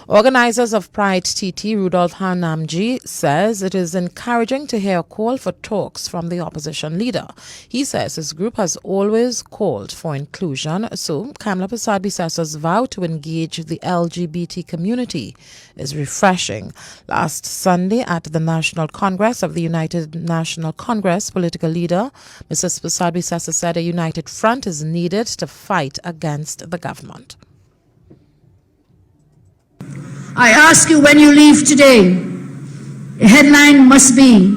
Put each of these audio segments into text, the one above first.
Organizers of PrideTT, Rudolf Hanamji, says it is encouraging to hear a call for talks from the opposition leader. He says his group has always called for inclusion, so Kamla Persad-Bissessar's vow to engage the LGBT community is refreshing. Last Sunday at the National Congress of the United National Congress, political leader Mrs. Persad-Bissessar said a united front is needed to fight against the government. I ask you, when you leave today, the headline must be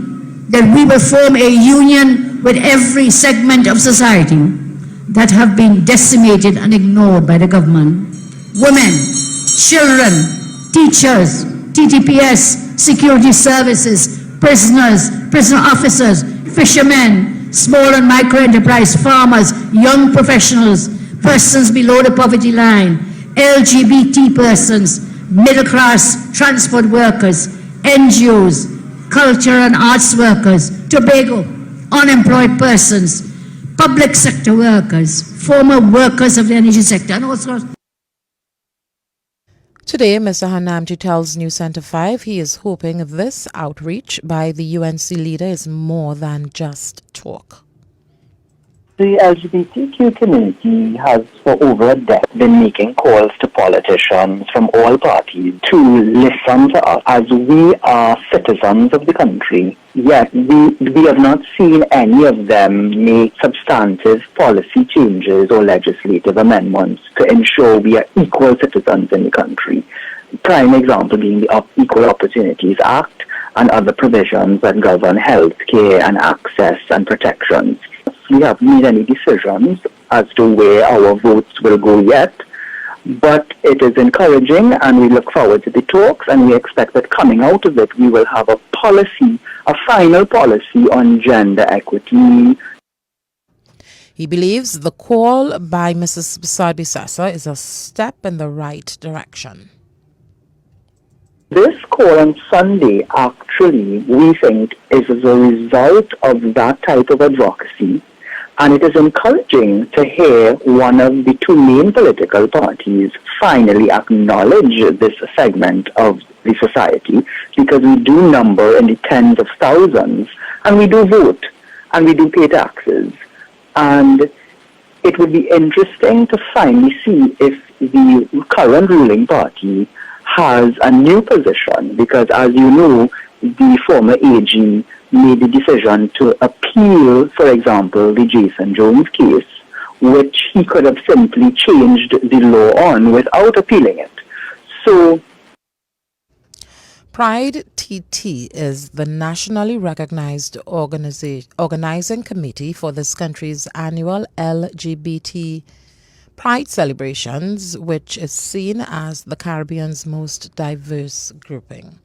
that we will form a union with every segment of society that have been decimated and ignored by the government. Women, children, teachers, TTPS, security services, prisoners, prison officers, fishermen, small and micro enterprise farmers, young professionals, persons below the poverty line, LGBT persons, middle class transport workers, NGOs, culture and arts workers, Tobago, unemployed persons, public sector workers, former workers of the energy sector, and also. Today, Mr. Hanamji tells News Center 5 he is hoping this outreach by the UNC leader is more than just talk. The LGBTQ community has for over a decade been making calls to politicians from all parties to listen to us as we are citizens of the country. Yet we have not seen any of them make substantive policy changes or legislative amendments to ensure we are equal citizens in the country. Prime example being the Equal Opportunities Act and other provisions that govern health care and access and protections. We haven't made any decisions as to where our votes will go yet, but it is encouraging and we look forward to the talks, and we expect that coming out of it we will have a policy, a final policy on gender equity. He believes the call by Mrs. Persad-Bissessar is a step in the right direction. This call on Sunday actually, we think, is as a result of that type of advocacy, and it is encouraging to hear one of the two main political parties finally acknowledge this segment of the society, because we do number in the tens of thousands, and we do vote, and we do pay taxes. And it would be interesting to finally see if the current ruling party has a new position, because as you know, the former AG made the decision to appeal, for example, the Jason Jones case, which he could have simply changed the law on without appealing it. So, PrideTT is the nationally recognized organizing committee for this country's annual LGBT Pride celebrations, which is seen as the Caribbean's most diverse grouping.